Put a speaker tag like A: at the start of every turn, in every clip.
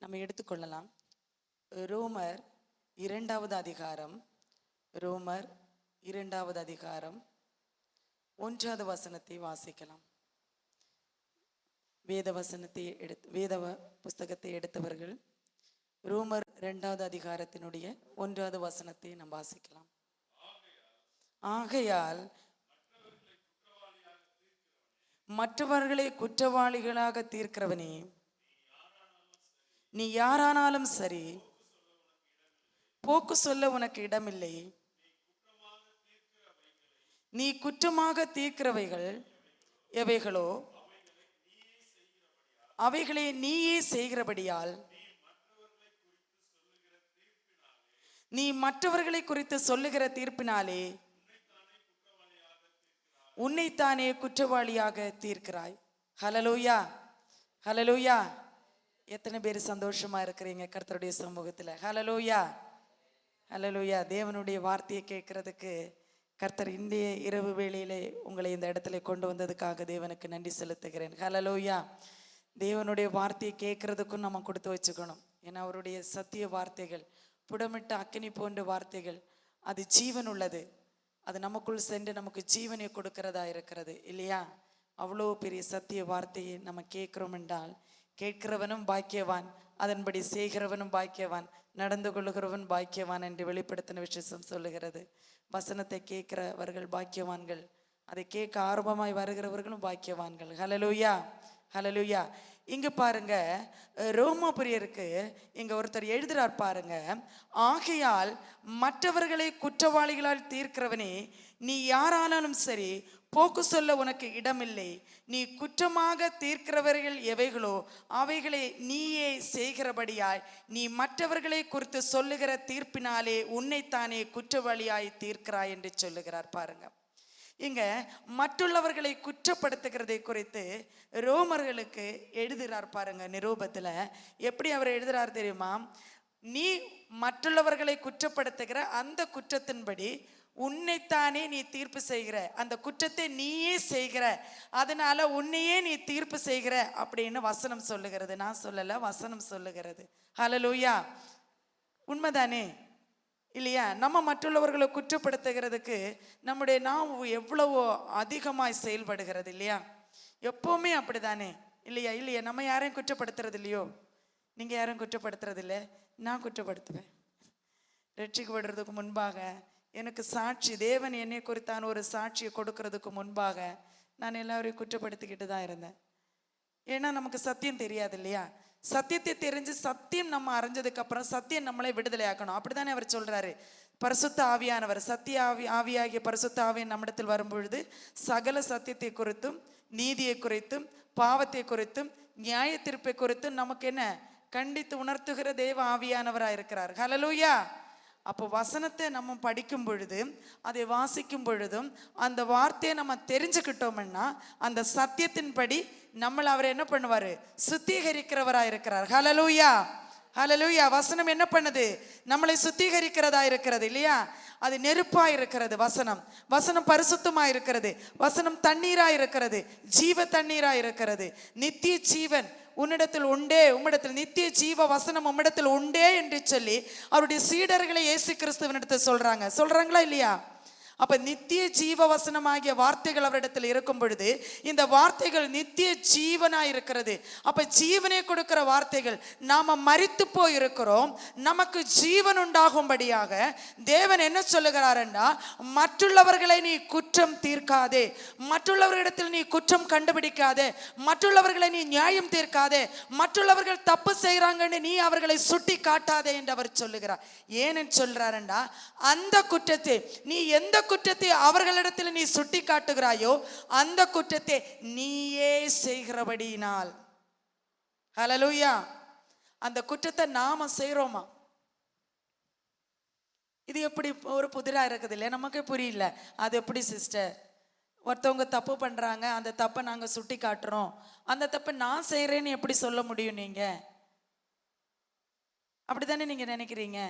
A: நம்ம எடுத்துக்கொள்ளலாம். ரோமர் 2வது அதிகாரம், ரோமர் 2வது அதிகாரம் 1வது வசனத்தை வாசிக்கலாம். வேத புஸ்தகத்தை எடுத்தவர்கள் ரோமர் 2வது அதிகாரத்தினுடைய 1வது வசனத்தை நாம் வாசிக்கலாம். ஆகையால் மற்றவர்களை குற்றவாளிகளாக தீர்க்கிறவனே, நீ யாரானாலும் சரி, போக்கு சொல்ல உனக்கு இடமில்லை. நீ குற்றமாக தீர்க்கிறவைகள் எவைகளோ அவைகளை நீயே செய்கிறபடியால் நீ மற்றவர்களை குறித்து சொல்லுகிற தீர்ப்பினாலே உன்னைத்தானே குற்றவாளியாக தீர்க்கிறாய். ஹல்லேலூயா, ஹல்லேலூயா. எத்தனை பேர் சந்தோஷமா இருக்கிறீங்க கர்த்தருடைய சமூகத்தில்? ஹல்லேலூயா, ஹல்லேலூயா. தேவனுடைய வார்த்தையை கேட்கறதுக்கு கர்த்தர் இந்திய இரவு வேளையிலே உங்களை இந்த இடத்துல கொண்டு வந்ததுக்காக தேவனுக்கு நன்றி செலுத்துகிறேன். ஹல்லேலூயா. தேவனுடைய வார்த்தையை கேட்கறதுக்கும் நம்ம கொடுத்து வச்சுக்கணும். ஏன்னா அவருடைய சத்திய வார்த்தைகள், புடமிட்ட அக்கினி போன்ற வார்த்தைகள், அது ஜீவன் உள்ளது. அது நமக்குள் சென்று நமக்கு ஜீவனை கொடுக்கிறதா இருக்கிறது இல்லையா? அவ்வளோ பெரிய சத்திய வார்த்தையை நம்ம கேட்கிறோம் என்றால், கேட்கிறவனும் பாக்கியவான், அதன்படி செய்கிறவனும் பாக்கியவான், நடந்து கொள்ளுகிறவன் பாக்கியவான் என்று வெளிப்படுத்தின விசேஷம் சொல்லுகிறது. வசனத்தை கேட்கிறவர்கள் பாக்கியவான்கள், அதை கேட்க ஆர்வமாய் வருகிறவர்களும் பாக்கியவான்கள். ஹல்லேலூயா, ஹல்லேலூயா. இங்க பாருங்க, ரோமாபுரியருக்கு இங்க ஒருத்தர் எழுதுறார் பாருங்க. ஆகையால் மற்றவர்களை குற்றவாளிகளால் தீர்க்கிறவனே, நீ யாரானாலும் சரி, போக்கு சொல்ல உனக்கு இடமில்லை. நீ குற்றமாக தீர்க்கிறவர்கள் எவைகளோ அவைகளை நீயே செய்கிறபடியாய் நீ மற்றவர்களை குறித்து சொல்லுகிற தீர்ப்பினாலே உன்னைத்தானே குற்றவாளியாய் தீர்க்கிறாய் என்று சொல்லுகிறார் பாருங்க. இங்க மற்றுள்ளவர்களை குற்றப்படுத்துகிறதை குறித்து ரோமர்களுக்கு எழுதுகிறார் பாருங்க. நிரூபத்துல எப்படி அவர் எழுதுறார் தெரியுமா? நீ மற்றுள்ளவர்களை குற்றப்படுத்துகிற அந்த குற்றத்தின்படி உன்னைத்தானே நீ தீர்ப்பு செய்கிற, அந்த குற்றத்தை நீயே செய்கிற, அதனால உன்னையே நீ தீர்ப்பு செய்கிற அப்படின்னு வசனம் சொல்லுகிறது. நான் சொல்லல, வசனம் சொல்லுகிறது. ஹல்லேலூயா. உண்மைதானே இல்லையா? நம்ம மற்றவர்களை குற்றப்படுத்துகிறதுக்கு நம்முடைய நாவு எவ்வளவோ அதிகமாய் செயல்படுகிறது இல்லையா? எப்பவுமே அப்படிதானே இல்லையா? இல்லையா? நம்ம யாரையும் குற்றப்படுத்துறது இல்லையோ? நீங்க யாரும் குற்றப்படுத்துறது இல்லை, நான் குற்றப்படுத்துவேன். ரட்சிக்கப்படுறதுக்கு முன்பாக எனக்கு சாட்சி, தேவன் என்னை குறித்தான ஒரு சாட்சியை கொடுக்கறதுக்கு முன்பாக நான் எல்லாரையும் குற்றப்படுத்திக்கிட்டு தான் இருந்தேன். ஏன்னா நமக்கு சத்தியம் தெரியாது இல்லையா? சத்தியத்தை தெரிஞ்சு சத்தியம் நம்ம அறிஞ்சதுக்கு அப்புறம் சத்தியம் நம்மளை விடுதலை ஆக்கணும். அப்படித்தானே அவர் சொல்றாரு. பரிசுத்த ஆவியானவர், சத்திய ஆவியாகிய பரிசுத்த ஆவியின் நம்மிடத்தில் வரும்பொழுது சகல சத்தியத்தை குறித்தும், நீதியை குறித்தும், பாவத்தை குறித்தும், நியாய தீர்ப்பை குறித்தும் நமக்கு என்ன கண்டித்து உணர்த்துகிற தேவ ஆவியானவராக இருக்கிறார். ஹல்லேலூயா. அப்போ வசனத்தை நம்ம படிக்கும் பொழுது, அதை வாசிக்கும் பொழுதும் அந்த வார்த்தையை நம்ம தெரிஞ்சுக்கிட்டோம்னா அந்த சத்தியத்தின்படி நம்மளை அவர் என்ன பண்ணுவாரு? சுத்திகரிக்கிறவராக இருக்கிறார். ஹல்லேலூயா, ஹல்லேலூயா. வசனம் என்ன பண்ணுது? நம்மளை சுத்திகரிக்கிறதா இருக்கிறது இல்லையா? அது நெருப்பா இருக்கிறது வசனம். வசனம் பரிசுத்தமா இருக்கிறது. வசனம் தண்ணீரா இருக்கிறது, ஜீவ தண்ணீரா இருக்கிறது. நித்திய ஜீவன் உன்னிடத்தில் உண்டே, உம்மிடத்தில் நித்திய ஜீவ வசனம் உம்மிடத்தில் உண்டே என்று சொல்லி அவருடைய சீடர்களை இயேசு கிறிஸ்துவினிடத்தில் சொல்றாங்களா இல்லையா? அப்ப நித்திய ஜீவ வசனமாகிய வார்த்தைகள் அவரிடத்தில் இருக்கும் பொழுது இந்த வார்த்தைகள் நித்திய ஜீவனா இருக்கிறது. அப்ப ஜீவனை கொடுக்கிற வார்த்தைகள். நாம மரித்து போய் இருக்கிறோம், நமக்கு ஜீவன் உண்டாகும்படியாக தேவன் என்ன சொல்லுகிறார்னா, மற்றுள்ளவர்களை நீ குற்றம் தீர்க்காதே, மற்றுள்ளவர்களிடத்தில் நீ குற்றம் கண்டுபிடிக்காதே, மற்றுள்ளவர்களை நீ நியாயம் தீர்க்காதே, மற்றுள்ளவர்கள் தப்பு செய்யறாங்கன்னு நீ அவர்களை சுட்டி காட்டாதே என்று அவர் சொல்லுகிறார். ஏன்னு சொல்றாருண்டா, அந்த குற்றத்தை நீ எந்த குற்றத்தை அவர்களிடத்தில் நீ சுட்டி காட்டுகிறாயோ அந்த குற்றத்தை நீயே செய்கிறபடியினால். ஹல்லேலூயா. அந்த குற்றத்தை நாம செய்றோமா? இது எப்படி ஒரு புதிரா இருக்குது இல்லையா? நமக்கு புரியல. அது எப்படி சிஸ்டர்? ஒருத்தவங்க தப்பு பண்றாங்க, அந்த தப்பை நாங்க சுட்டி காட்டுறோம், அந்த தப்பை நான் செய்யறேன்னு எப்படி சொல்ல முடியும்? நீங்க அப்படித்தானே நீங்க நினைக்கிறீங்க?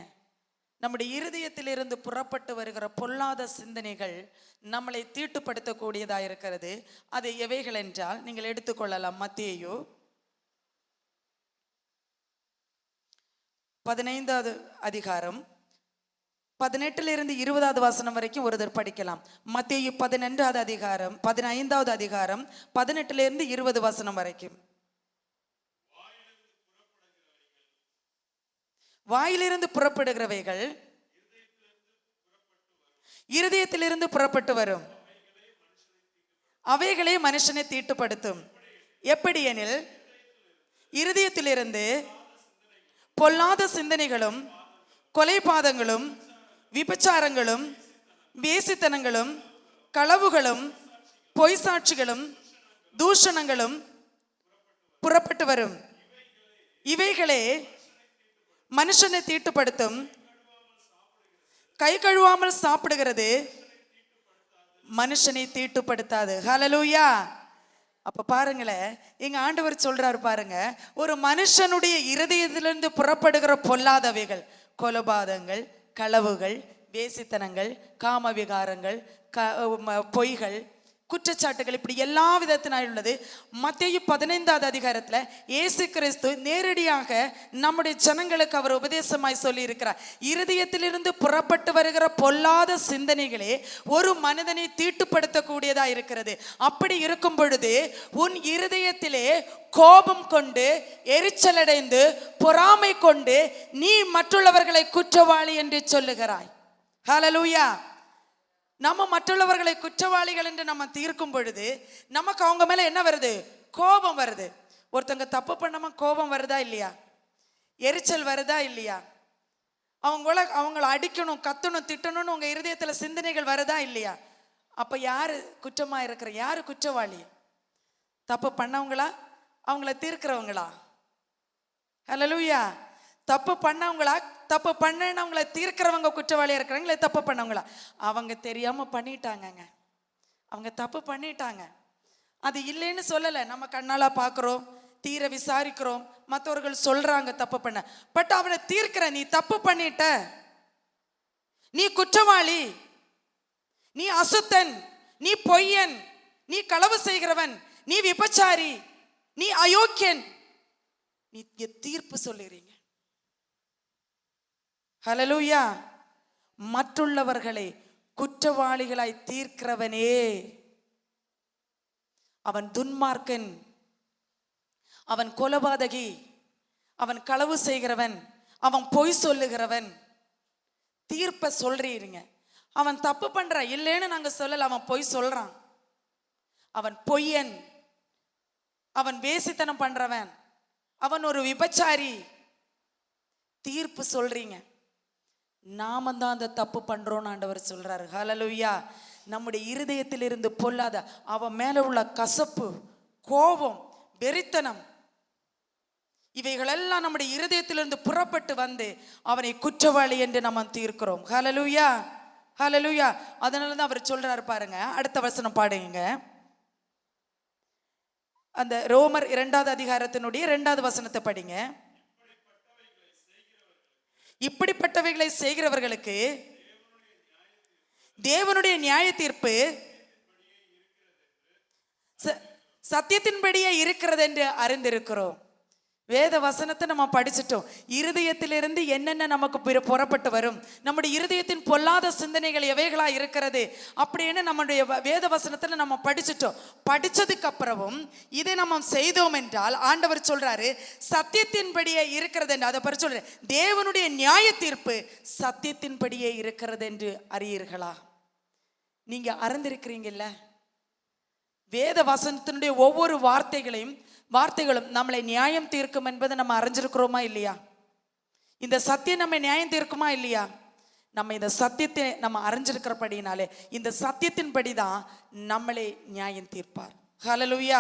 A: நம்முடைய இருதயத்திலிருந்து புறப்பட்டு வருகிற பொல்லாத சிந்தனைகள் நம்மளை தீட்டுப்படுத்தக்கூடியதாக இருக்கிறது. அது எவைகள் என்றால் நீங்கள் எடுத்துக்கொள்ளலாம். மத்தேயு 15வது அதிகாரம் 18 20வது வசனம் வரைக்கும் ஒருத்தர் படிக்கலாம். மத்தேயு 11வது அதிகாரம் 15வது அதிகாரம் 18 20 வசனம் வரைக்கும். வாயிலிருந்து புறப்படுகிறவைகள் இருதயத்திலிருந்து புறப்பட்டு வரும், அவைகளே மனுஷனை தீட்டுப்படுத்தும். எப்படி எனில், இருதயத்திலிருந்து பொல்லாத சிந்தனைகளும், கொலைபாதங்களும், விபச்சாரங்களும், வேசித்தனங்களும், களவுகளும், பொய் சாட்சிகளும், தூஷணங்களும் புறப்பட்டு வரும். இவைகளே மனுஷனை தீட்டுப்படுத்தும். கை கழுவாமல் சாப்பிடுகிறது மனுஷனை தீட்டுப்படுத்தாது. ஹல்லேலூயா. அப்ப பாருங்களேன், எங்க ஆண்டவர் சொல்றாரு பாருங்க, ஒரு மனுஷனுடைய இருதயத்திலிருந்து புறப்படுகிற பொல்லாதவைகள், கொலபாதங்கள், களவுகள், வேசித்தனங்கள், காம விகாரங்கள், பொய்கள், குற்றச்சாட்டுகள், இப்படி எல்லா விதத்தினால் உள்ளது. மத்தேயு 15வது அதிகாரத்தில் இயேசு கிறிஸ்து நேரடியாக நம்முடைய ஜனங்களுக்கு அவர் உபதேசமாய் சொல்லி இருக்கிறார். இருதயத்திலிருந்து புறப்பட்டு வருகிற பொல்லாத சிந்தனைகளே ஒரு மனிதனை தீட்டுப்படுத்தக்கூடியதா இருக்கிறது. அப்படி இருக்கும் பொழுது உன் இருதயத்திலே கோபம் கொண்டு, எரிச்சலடைந்து, பொறாமை கொண்டு நீ மற்றவர்களை குற்றவாளி என்று சொல்லுகிறாய். ஹல்லேலூயா. நம்ம மற்றவர்களை குற்றவாளிகள் என்று நம்ம தீர்க்கும் பொழுது நமக்கு அவங்க மேல என்ன வருது? கோபம் வருது. ஒருத்தங்க தப்பு பண்ணாம கோபம் வருதா இல்லையா? எரிச்சல் வருதா இல்லையா? அவங்கள அடிக்கணும், கத்தணும், திட்டணும்னு உங்க இருதயத்துல சிந்தனைகள் வருதா இல்லையா? அப்ப யாரு குற்றமா இருக்கிற? யாரு குற்றவாளி? தப்பு பண்ணவங்களா? அவங்கள தீர்க்கிறவங்களா? ஹல்லேலூயா. தப்பு பண்ணவங்களா? தப்பு பண்ணன்னு அவங்கள தீர்க்கிறவங்க குற்றவாளியா இருக்கிறாங்களே, தப்பு பண்ணவங்களா? அவங்க தெரியாம பண்ணிட்டாங்க. அவங்க தப்பு பண்ணிட்டாங்க. அது இல்லைன்னு சொல்லலை, நம்ம கண்ணால பார்க்கிறோம், தீர விசாரிக்கிறோம், மற்றவர்கள் சொல்றாங்க தப்பு பண்ண. பட் அவனை தீர்க்கிற, நீ தப்பு பண்ணிட்ட, நீ குற்றவாளி, நீ அசுத்தன், நீ பொய்யன், நீ களவு செய்கிறவன், நீ விபச்சாரி, நீ அயோக்கியன், நீ தீர்ப்பு சொல்லுறீங்க. ஹல்லேலூயா. மற்றுள்ளவர்களை குற்றவாளிகளாய் தீர்க்கிறவனே அவன் துன்மார்க்கன், அவன் கொலபாதகி, அவன் களவு செய்கிறவன், அவன் பொய் சொல்லுகிறவன். தீர்ப்ப சொல்றீங்க. அவன் தப்பு பண்ற இல்லைன்னு நாங்க சொல்லல, அவன் பொய் சொல்றான், அவன் பொய்யன், அவன் வேசித்தனம் பண்றவன், அவன் ஒரு விபச்சாரி. தீர்ப்பு சொல்றீங்க. நாம தான் அந்த தப்பு பண்றோம்னு ஆண்டவர் சொல்றாரு. ஹல்லேலூயா. நம்முடைய இருதயத்திலிருந்து பொல்லாத, அவன் மேல உள்ள கசப்பு, கோபம், வெறித்தனம், இவைகளெல்லாம் நம்முடைய இருதயத்திலிருந்து புறப்பட்டு வந்து அவனை குற்றவாளி என்று நம்ம தீர்க்கிறோம். ஹல்லேலூயா. ஹல்லேலூயா. அதனாலதான் அவர் சொல்றாரு பாருங்க, அடுத்த வசனம் பாடுங்க. அந்த ரோமர் 2வது அதிகாரத்தினுடைய 2வது வசனத்தை படிங்க. இப்படிப்பட்டவைகளை செய்கிறவர்களுக்கு தேவனுடைய நியாய தீர்ப்பு சத்தியத்தின்படியே இருக்கிறது என்று அறிந்திருக்கிறோம். வேத வசனத்தை நம்ம படிச்சுட்டோம். இருதயத்திலிருந்து என்னென்ன நமக்கு புறப்பட்டு வரும், நம்முடைய இருதயத்தின் பொல்லாத சிந்தனைகள் எவைகளா இருக்கிறது அப்படின்னு நம்முடைய வேத வசனத்துல நம்ம படிச்சுட்டோம். படிச்சதுக்கு அப்புறமும் இதை நம்ம செய்தோம் என்றால் ஆண்டவர் சொல்றாரு சத்தியத்தின்படியே இருக்கிறது என்று. அதை பற்றி சொல்றேன், தேவனுடைய நியாய தீர்ப்பு சத்தியத்தின்படியே இருக்கிறது என்று அறியீர்களா? நீங்க அறிந்திருக்கிறீங்கல்ல? வேத வசனத்தினுடைய ஒவ்வொரு வார்த்தைகளும் நம்மளை நியாயம் தீர்க்கும் என்பதை நம்ம அறிஞ்சிருக்கிறோமா இல்லையா? இந்த சத்தியம் நம்ம நியாயம் தீர்க்குமா இல்லையா? நம்ம இந்த சத்தியத்தை நம்ம அறிஞ்சிருக்கிறபடினாலே இந்த சத்தியத்தின்படி தான் நம்மளை நியாயம் தீர்ப்பார். ஹல்லேலூயா.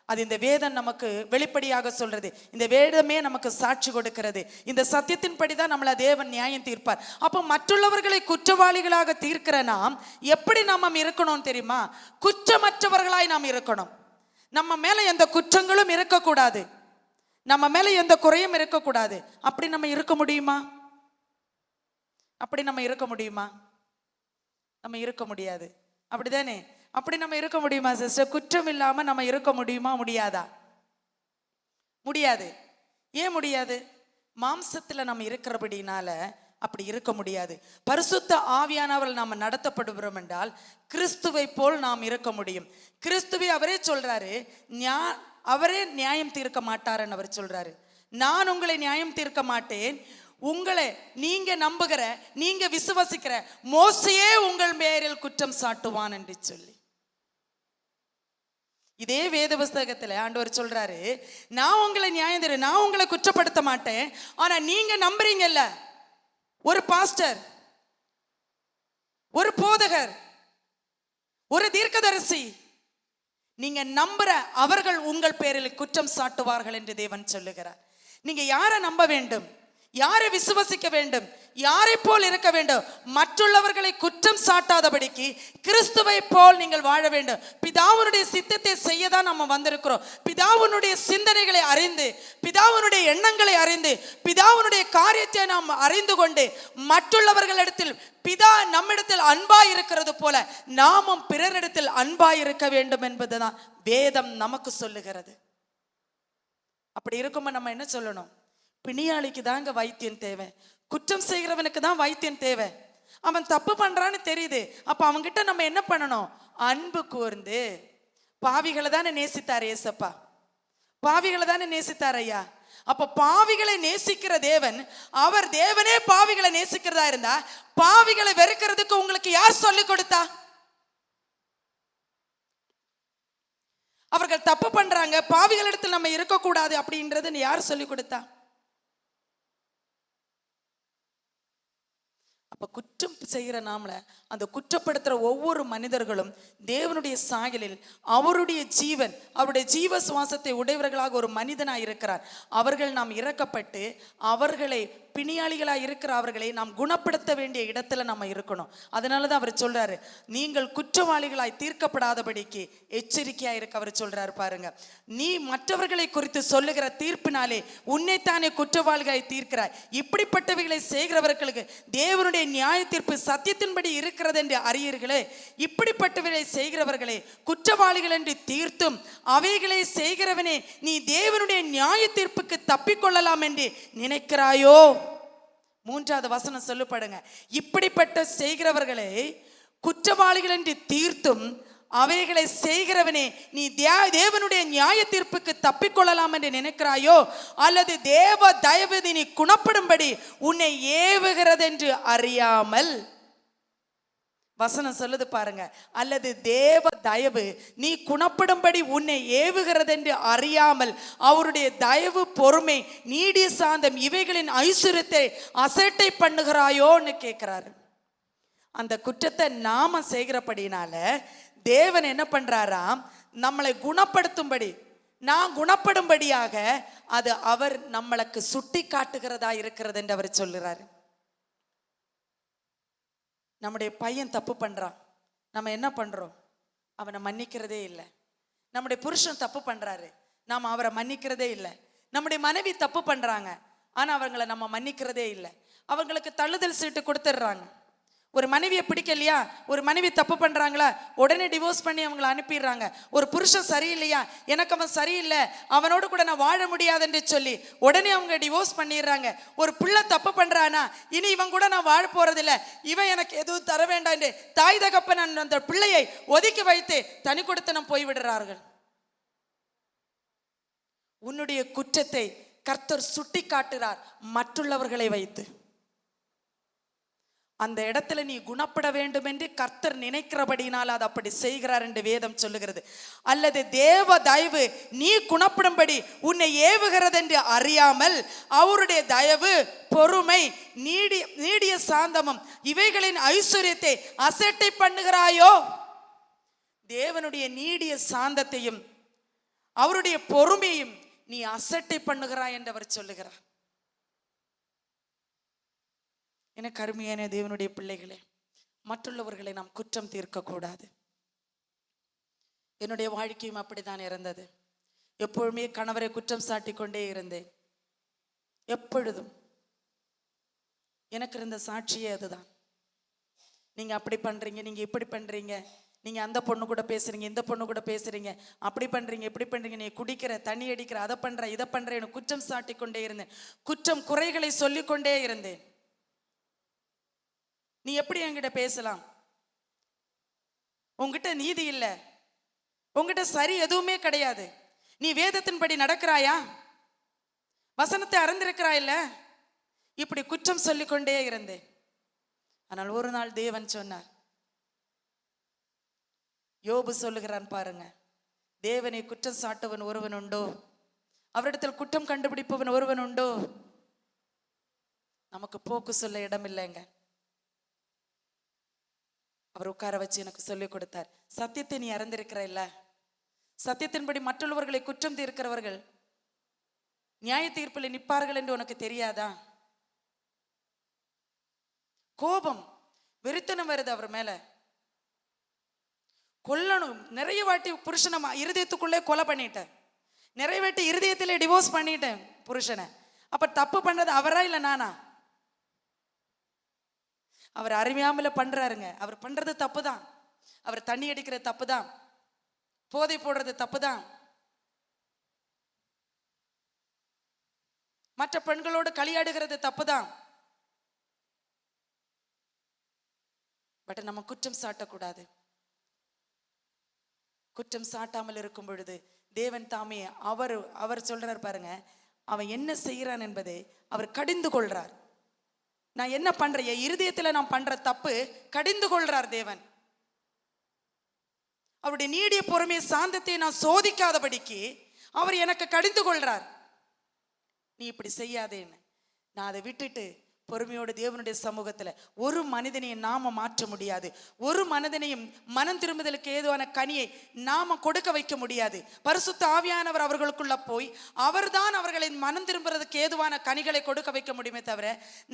A: அது இந்த வேதம் நமக்கு வெளிப்படையாக சொல்றது. இந்த வேதமே நமக்கு சாட்சி கொடுக்கிறது. இந்த சத்தியத்தின்படி தான் நம்மளை தேவன் நியாயம் தீர்ப்பார். அப்போ மற்றவர்களை குற்றவாளிகளாக தீர்க்கிற நாம் எப்படி நம்ம இருக்கணும் தெரியுமா? குற்றமற்றவர்களாய் நாம் இருக்கணும். நம்ம மேல எந்த குற்றங்களும் இருக்கக்கூடாது, நம்ம மேல எந்த குறையும் இருக்கக்கூடாது. அப்படி நம்ம இருக்க முடியுமா? அப்படி நம்ம இருக்க முடியுமா? நம்ம இருக்க முடியாது. அப்படிதானே? அப்படி நம்ம இருக்க முடியுமா சிஸ்டர்? குற்றம் இல்லாம நம்ம இருக்க முடியுமா? முடியாதா? முடியாது. ஏன் முடியாது? மாம்சத்துல நம்ம இருக்கிறபடினால அப்படி இருக்க முடியாது. பரிசுத்த ஆவியானவர்கள் நாம் நடத்தப்படுகிறோம் என்றால் கிறிஸ்துவை போல் நாம் இருக்க முடியும். கிறிஸ்துவை அவரே சொல்றாரு, அவரே நியாயம் தீர்க்க மாட்டார்ன்னு அவர் சொல்றாரு. நான் உங்களை நியாயம் தீர்க்க மாட்டேன், உங்களை நீங்க நம்புகிற நீங்க விசுவசிக்கிற மோசையே உங்கள் பேரில் குற்றம் சாட்டுவான் என்று சொல்லி இதே வேத புஸ்தகத்துல ஆண்டவர் சொல்றாரு, நான் உங்களை நியாயம் தீர்க்க, நான் உங்களை குற்றப்படுத்த மாட்டேன். ஆனா நீங்க நம்புறீங்கல்ல, ஒரு பாஸ்டர், ஒரு போதகர், ஒரு தீர்க்கதரிசி, நீங்க நம்புற அவர்கள் உங்கள் பேரில் குற்றம் சாட்டுவார்கள் என்று தேவன் சொல்லுகிறார். நீங்க யாரை நம்ப வேண்டும், யாரை விசுவசிக்க வேண்டும், யாரை போல் இருக்க வேண்டும்? மற்றவர்களை குற்றம் சாட்டாதபடிக்கு கிறிஸ்துவை போல் நீங்கள் வாழ வேண்டும். பிதாவுனுடைய சித்தத்தை செய்ய தான் நம்ம வந்திருக்கிறோம். பிதாவுனுடைய சிந்தனைகளை அறிந்து, பிதாவுனுடைய எண்ணங்களை அறிந்து, பிதாவுனுடைய காரியத்தை நாம் அறிந்து கொண்டு மற்றவர்களிடத்தில் பிதா நம்மிடத்தில் அன்பாய் இருக்கிறது போல நாமும் பிறரிடத்தில் அன்பாய் இருக்க வேண்டும் என்பதுதான் வேதம் நமக்கு சொல்லுகிறது. அப்படி இருக்கும்போது நம்ம என்ன சொல்லணும்? பிணியாளிக்கு தாங்க வைத்தியம் தேவை, குற்றம் செய்கிறவனுக்கு தான் வைத்தியம் தேவை. அவன் தப்பு பண்றான்னு தெரியுது, அப்ப அவன்கிட்ட நம்ம என்ன பண்ணணும்? அன்பு கூர்ந்து. பாவிகளை தானே நேசித்தார் ஏசப்பா, பாவிகளை தானே நேசித்தார் ஐயா. அப்ப பாவிகளை நேசிக்கிற தேவன், அவர் தேவனே பாவிகளை நேசிக்கிறதா இருந்தா பாவிகளை வெறுக்கிறதுக்கு உங்களுக்கு யார் சொல்லிக் கொடுத்தா? அவர்கள் தப்பு பண்றாங்க, பாவிகளிடத்தில் நம்ம இருக்கக்கூடாது அப்படின்றது யார் சொல்லிக் கொடுத்தா? அப்ப குற்றம் செய்கிற நாமள அந்த குற்றப்படுத்துற ஒவ்வொரு மனிதர்களும் தேவனுடைய சாயலில் அவருடைய ஜீவன், அவருடைய ஜீவ சுவாசத்தை உடையவர்களாக ஒரு மனிதனாய் இருக்கிறார். அவர்கள் நாம் இறக்கப்பட்டு அவர்களை பிணியாளிகளாய் இருக்கிற அவர்களை நாம் குணப்படுத்த வேண்டிய இடத்துல நம்ம இருக்கணும். அதனாலதான் அவர் சொல்றாரு, நீங்கள் குற்றவாளிகளாய் தீர்க்கப்படாதபடிக்கு எச்சரிக்கையா இருக்க அவர் சொல்றாரு. பாருங்க, நீ மற்றவர்களை குறித்து சொல்லுகிற தீர்ப்பினாலே உன்னைத்தானே குற்றவாளிகளாய் தீர்க்கிறாய். இப்படிப்பட்டவைகளை செய்கிறவர்களுக்கு தேவனுடைய நியாய தீர்ப்பு சத்தியத்தின்படி இருக்கிறது என்று அறியீர்களே. இப்படிப்பட்டவர்களை செய்கிறவர்களே குற்றவாளிகள் என்று தீர்த்தும் அவைகளை செய்கிறவனே நீ தேவனுடைய நியாய தீர்ப்புக்கு தப்பிக்கொள்ளலாம் என்று நினைக்கிறாயோ? மூன்றாவது வசனம் சொல்லப்படுங்க, இப்படிப்பட்ட செய்கிறவர்களை குற்றவாளிகள் என்று தீர்த்தும் அவைகளை செய்கிறவனே நீ தேவனுடைய நியாய தீர்ப்புக்கு தப்பிக்கொள்ளலாம் என்று நினைக்கிறாயோ? அல்லது தேவ தயவு நீ குணப்படும்படி உன்னை ஏவுகிறது என்று அறியாமல். வசனம் சொல்லுது பாருங்க, அல்லது தேவ தயவு நீ குணப்படும்படி உன்னை ஏவுகிறது என்று அறியாமல் அவருடைய தயவு, பொறுமை, நீடிய சாந்தம் இவைகளின் ஐஸ்வர்யத்தை அசட்டை பண்ணுகிறாயோன்னு கேட்கிறாரு. அந்த குற்றத்தை நாம செய்கிறபடினால தேவன் என்ன பண்றாராம்? நம்மளை குணப்படுத்தும்படி, நான் குணப்படும்படியாக அது அவர் நம்மளுக்கு சுட்டி காட்டுகிறதா இருக்கிறது என்று அவர் சொல்லுறாரு. நம்முடைய பையன் தப்பு பண்றான், நம்ம என்ன பண்றோம்? அவனை மன்னிக்கிறதே இல்லை. நம்முடைய புருஷன் தப்பு பண்றாரு, நாம அவரை மன்னிக்கிறதே இல்லை. நம்முடைய மனைவி தப்பு பண்றாங்க, ஆனா அவங்களை நம்ம மன்னிக்கிறதே இல்லை. அவங்களுக்கு தள்ளுதல் சீட்டு கொடுத்துடுறாங்க. ஒரு மனைவியை பிடிக்கலையா, ஒரு மனைவி தப்பு பண்றாங்களா, உடனே டிவோர்ஸ் பண்ணி அவங்களை அனுப்பிடுறாங்க. ஒரு புருஷன் சரியில்லையா, எனக்கு அவன் சரியில்லை, அவனோடு கூட நான் வாழ முடியாது என்று சொல்லி உடனே அவங்க டிவோர்ஸ் பண்ணிடுறாங்க. ஒரு பிள்ளை தப்பு பண்றானா, இனி இவன் கூட நான் வாழ போறதில்லை, இவன் எனக்கு எதுவும் தர வேண்டாம் என்று தாய் தகப்பன் அந்த பிள்ளையை ஒதுக்கி வைத்து தனி கொடுத்தனம் போய்விடுறார்கள். உன்னுடைய குற்றத்தை கர்த்தர் சுட்டி காட்டுறார் மற்றவர்களை வைத்து. அந்த இடத்துல நீ குணப்பட வேண்டும் என்று கர்த்தர் நினைக்கிறபடினால் அது அப்படி செய்கிறார் என்று வேதம் சொல்லுகிறது. அல்லது தேவ தயவு நீ குணப்படும்படி உன்னை ஏவுகிறது என்று அறியாமல் அவருடைய தயவு, பொறுமை, நீடிய சாந்தமும் இவைகளின் ஐஸ்வர்யத்தை அசட்டை பண்ணுகிறாயோ? தேவனுடைய நீடிய சாந்தத்தையும் அவருடைய பொறுமையும் நீ அசட்டை பண்ணுகிறாய் என்று அவர் சொல்லுகிறார். எனக்கு அருமையான தேவனுடைய பிள்ளைகளே, மற்றவர்களை நாம் குற்றம் தீர்க்க கூடாது. என்னுடைய வாழ்க்கையும் அப்படித்தான் இருந்தது. எப்பொழுதுமே கணவரை குற்றம் சாட்டி கொண்டே இருந்தேன். எப்பொழுதும் எனக்கு இருந்த சாட்சியே அதுதான். நீங்க அப்படி பண்றீங்க, நீங்க இப்படி பண்றீங்க, நீங்க அந்த பொண்ணு கூட பேசுறீங்க, இந்த பொண்ணு கூட பேசுறீங்க, அப்படி பண்றீங்க, இப்படி பண்றீங்க, நீ குடிக்கிற, தண்ணி அடிக்கிற, அதை பண்ற, இதை பண்றேன்னு குற்றம் சாட்டி கொண்டே இருந்தேன். குற்றம் குறைகளை சொல்லிக்கொண்டே இருந்தேன். நீ எப்படி என்கிட்ட பேசலாம்? உங்ககிட்ட நீதி இல்லை, உங்ககிட்ட சரி எதுவுமே கிடையாது. நீ வேதத்தின்படி நடக்கிறாயா? வசனத்தை அறிந்திருக்கிறாய் இல்ல? இப்படி குற்றம் சொல்லிக்கொண்டே இருந்தேன். ஆனால் ஒரு நாள் தேவன் சொன்னார். யோபு சொல்லுகிறான் பாருங்க, தேவனை குற்றம் சாட்டுவன் ஒருவன் உண்டோ? அவரிடத்தில் குற்றம் கண்டுபிடிப்பவன் ஒருவன் உண்டோ? நமக்கு போக்கு சொல்ல இடம் இல்லைங்க. அவர் உட்கார வச்சு எனக்கு சொல்லிக் கொடுத்தார். சத்தியத்தை நீ அறிந்திருக்கிற இல்ல? சத்தியத்தின்படி மற்றவர்களை குற்றம் தீர்க்கிறவர்கள் நியாய தீர்ப்பில் நிற்பார்கள் என்று உனக்கு தெரியாதா? கோபம், வெறித்தனம் வருது அவர் மேல. கொல்லணும், நிறைய வாட்டி புருஷனை இருதயத்துக்குள்ளே கொலை பண்ணிட்டேன், நிறைய வாட்டி இருதயத்திலே டிவோர்ஸ் பண்ணிட்டேன் புருஷனை. அப்ப தப்பு பண்ணது அவரா இல்ல நானா? அவர் அறியாமல பண்றாருங்க. அவர் பண்றது தப்பு தான். அவர் தண்ணி அடிக்கிறது தப்பு தான், போதை போடுறது தப்பு தான், மற்ற பெண்களோடு களியாடுகிறது தப்பு தான். பட் நம்ம குற்றம் சாட்டக்கூடாது. குற்றம் சாட்டாமல் இருக்கும் பொழுது தேவன் தாமே அவர் சொல்றார் பாருங்க, அவன் என்ன செய்யறான் என்பதை அவர் கடிந்து கொள்றார். நான் என்ன பண்றேன், என் இருதயத்துல நான் பண்ற தப்பு கடிந்து கொள்றார் தேவன். அவருடைய நீடிய பொறுமை சாந்தத்தை நான் சோதிக்காதபடிக்கு அவர் எனக்கு கடிந்து கொள்றார். நீ இப்படி செய்யாதேன்னு. நான் அதை விட்டுட்டு பொறுமையோடு தேவனுடைய சமூகத்துல ஒரு மனிதனையும் நாம மாற்ற முடியாது. ஒரு மனிதனையும் மனம் திரும்புதலுக்கு ஏதுவான கனியை நாம கொடுக்க வைக்க முடியாது. பரிசுத்த ஆவியானவர் அவர்களுக்குள்ள போய் அவர்தான் அவர்களை மனம் திரும்புறதுக்கு ஏதுவான கனிகளை கொடுக்க வைக்க முடியுமே தவிர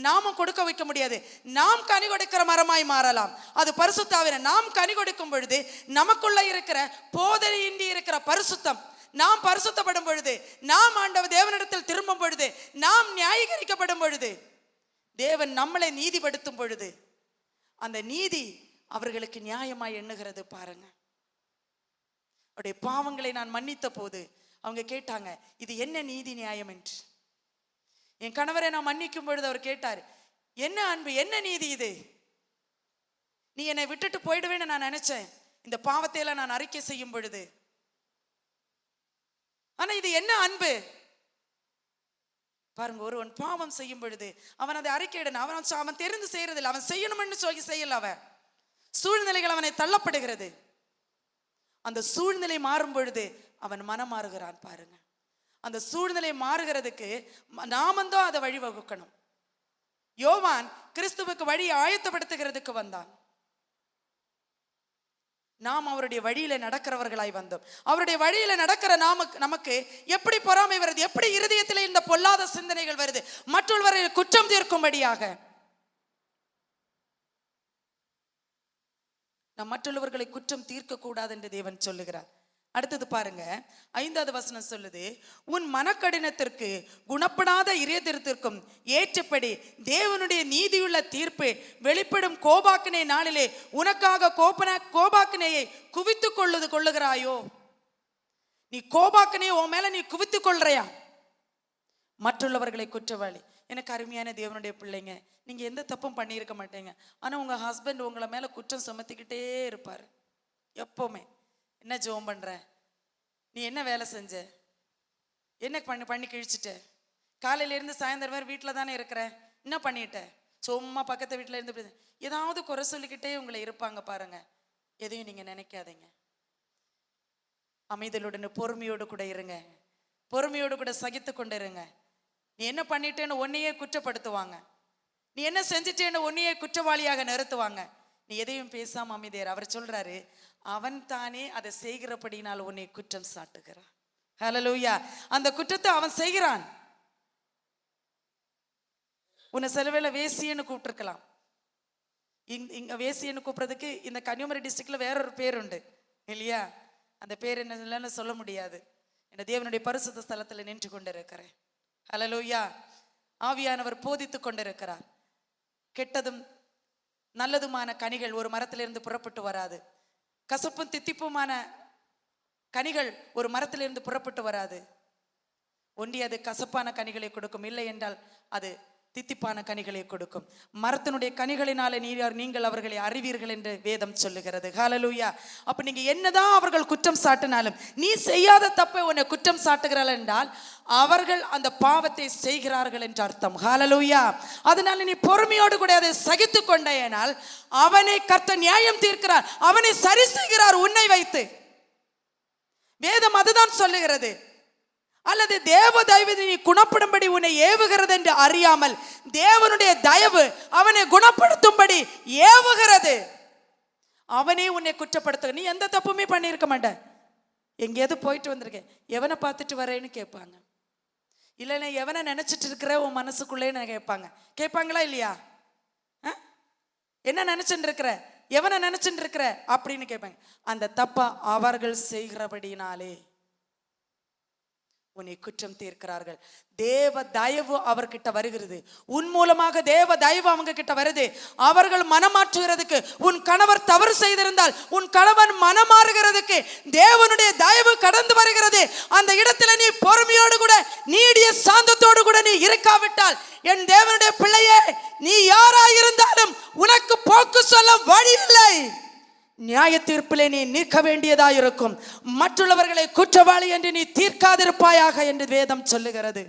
A: நாம கொடுக்க வைக்க முடியாது. நாம் கனி கொடுக்கிற மரமாய் மாறலாம். அது பரிசுத்த ஆவியானவர். நாம் கனி கொடுக்கும் பொழுது நமக்குள்ள இருக்கிற போதையின்றி இருக்கிற பரிசுத்தம், நாம் பரிசுத்தப்படும் பொழுது, நாம் ஆண்டவர் தேவனிடத்தில் திரும்பும் பொழுது, நாம் நியாயீகரிக்கப்படும் பொழுது, தேவன் நம்மளை நீதிப்படுத்தும் பொழுது அந்த நீதி அவர்களுக்கு நியாயமாய் எண்ணுகிறது பாருங்க. அவருடைய பாவங்களை நான் மன்னித்த போது அவங்க கேட்டாங்க, இது என்ன நீதி நியாயம் என்று. என் கணவரை நான் மன்னிக்கும் பொழுது அவர் கேட்டார், என்ன அன்பு, என்ன நீதி இது? நீ என்னை விட்டுட்டு போயிடுவேன்னு நான் நினைச்சேன் இந்த பாவத்தை எல்லாம் நான் அறிக்கை செய்யும் பொழுது. ஆனா இது என்ன அன்பு பாருங்க. ஒருவன் பாவம் செய்யும் பொழுது அவன் அதை அறிக்கையிடணும். அவன் தெரிந்து செய்யறதில்லை, அவன் செய்யணும்னு சொல்லி செய்யல. அவன் சூழ்நிலைகள் அவனை தள்ளப்படுகிறது. அந்த சூழ்நிலை மாறும் பொழுது அவன் மனம் மாறுகிறான் பாருங்க. அந்த சூழ்நிலை மாறுகிறதுக்கு நாமந்தான் அதை வழிவகுக்கணும். யோவான் கிறிஸ்துவுக்கு வழியை ஆயத்தப்படுத்துகிறதுக்கு வந்தான். நாம் அவருடைய வழியில நடக்கிறவர்களாய் வந்தோம். அவருடைய வழியில நடக்கிற நமக்கு எப்படி பொறாமை வருது, எப்படி இருதயத்திலே இந்த பொல்லாத சிந்தனைகள் வருது, மற்றொருவரை குற்றம் தீர்க்கும்படியாக. நாம் மற்றவர்களை குற்றம் தீர்க்க கூடாது என்று தேவன் சொல்லுகிறார். அடுத்தது பாருங்க, 5வது வசனம் சொல்லுது, உன் மனக்கடினத்திற்கு குணப்படாத இதயத்திற்கும் ஏற்றபடி தேவனுடைய நீதியுள்ள தீர்ப்பு வெளிப்படும் கோபாக்கினை நாளிலே உனக்காக கோபாக்கினையை குவித்துக் கொள்ளுகிறாயோ? நீ கோபாக்கினையை உன் மேல நீ குவித்துக் கொள்றியா? மற்றவர்களை குற்றவாளி. எனக்கு அருமையான தேவனுடைய பிள்ளைங்க, நீங்க எந்த தப்பும் பண்ணியிருக்க மாட்டீங்க. ஆனா உங்க ஹஸ்பண்ட் உங்களை மேல குற்றம் சுமத்திக்கிட்டே இருப்பாரு எப்பவுமே. என்ன ஜோம் பண்ற, நீ என்ன வேலை செஞ்ச, என்ன பண்ணி கிழிச்சிட்ட, காலையில இருந்து சாயந்தரம் வேறு வீட்டில் தானே இருக்கிற, என்ன பண்ணிட்ட, சும்மா பக்கத்து வீட்டில் இருந்து ஏதாவது குறை சொல்லிக்கிட்டே உங்களை இருப்பாங்க பாருங்க. எதையும் நீங்க நினைக்காதீங்க. அமைதலுடன் பொறுமையோடு கூட இருங்க, பொறுமையோடு கூட சகித்து கொண்டு இருங்க. நீ என்ன பண்ணிட்டேன்னு உன்னையே குற்றப்படுத்துவாங்க, நீ என்ன செஞ்சிட்டேன்னு உன்னையே குற்றவாளியாக நிறுத்துவாங்க. நீ எதையும் பேசாம அமைதியார். அவர் சொல்றாரு, அவன் தானே அதை செய்கிறபடினால் உன்னை குற்றம் சாட்டுகிறான். ஹல்லேலூயா. அந்த குற்றத்தை அவன் செய்கிறான். உன்னை சிலவேளை வேசியன்னு கூப்பிட்டுருக்கலாம். இங்க வேசியன்னு கூப்பிடுறதுக்கு இந்த கன்னியாகுமரி டிஸ்ட்ரிக்ட்ல வேறொரு பேர் உண்டு இல்லையா? அந்த பேர் என்னன்னு சொல்ல முடியாது. என் தேவனுடைய பரிசுத்த ஸ்தலத்தில் நின்று கொண்டிருக்கிறேன். ஹல்லேலூயா. ஆவியானவர் போதித்து கொண்டிருக்கிறார். கெட்டதும் நல்லதுமான கனிகள் ஒரு மரத்திலிருந்து புறப்பட்டு வராது. கசப்பும் தித்திப்புமான கனிகள் ஒரு மரத்திலிருந்து புறப்பட்டு வராது. ஒன்றி அது கசப்பான கனிகளை கொடுக்கும், இல்லை என்றால் அது தித்திப்பான கனிகளை கொடுக்கும். மரத்தினுடைய கனிகளினாலே நீங்கள் அவர்களை அறிவீர்கள் என்று வேதம் சொல்லுகிறது. ஹல்லேலூயா. அப்ப நீங்க என்னதான் அவர்கள் குற்றம் சாட்டினாலும், நீ செய்யாத தப்பை உன்னை குற்றம் சாட்டுகிறாள் என்றால் அவர்கள் அந்த பாவத்தை செய்கிறார்கள் என்று அர்த்தம். ஹல்லேலூயா. அதனால நீ பொறுமையோடு கூட அதை சகித்து கொண்டேனால் அவனை கர்த்தர் நியாயம் தீர்க்கிறார், அவனை சரி செய்கிறார் உன்னை வைத்து. வேதம் அதுதான் சொல்லுகிறது. அல்லது தேவ தயவு நீ குணப்படும்படி உன்னை ஏவுகிறது என்று அறியாமல் தேவனுடைய தயவு அவனை குணப்படுத்தும்படி ஏவுகிறது. அவனே உன்னை குற்றப்படுத்த, நீ எந்த தப்புமே பண்ணியிருக்க மாட்ட, எங்கேயாவது போயிட்டு வந்திருக்கேன், எவனை பார்த்துட்டு வரேன்னு கேட்பாங்க. இல்லைன்னா எவனை நினைச்சிட்டு இருக்கிற உன் மனசுக்குள்ளேன்னு கேட்பாங்க. கேட்பாங்களா இல்லையா? என்ன நினைச்சுட்டு இருக்கிற, எவனை நினைச்சுட்டு இருக்கிற அப்படின்னு கேட்பாங்க. அந்த தப்பா அவர்கள் செய்கிறபடினாலே உன்னை குற்றம் தீர்க்கிறார்கள். தேவ தயவு அவர்கிட்ட வருகிறது, உன் மூலமாக தேவ தயவு அவங்க கிட்ட வருது. அவர்கள் மனமாற்றுகிறதுக்கு, உன் கணவர் தவறு செய்திருந்தால் உன் கணவன் மனமாறுகிறதுக்கு தேவனுடைய தயவு கடந்து வருகிறது. அந்த இடத்துல நீ பொறுமையோடு கூட நீடிய சாந்தத்தோடு கூட நீ இருக்காவிட்டால், என் தேவனுடைய பிள்ளையே, நீ யாராயிருந்தாலும் உனக்கு போக்கு சொல்ல வழி இல்லை. நியாய தீர்ப்பிலே நீ நிற்க வேண்டியதாயிருக்கும். மற்றவர்களை குற்றவாளி என்று நீ தீர்க்காதிருப்பாயாக என்று வேதம் சொல்லுகிறது.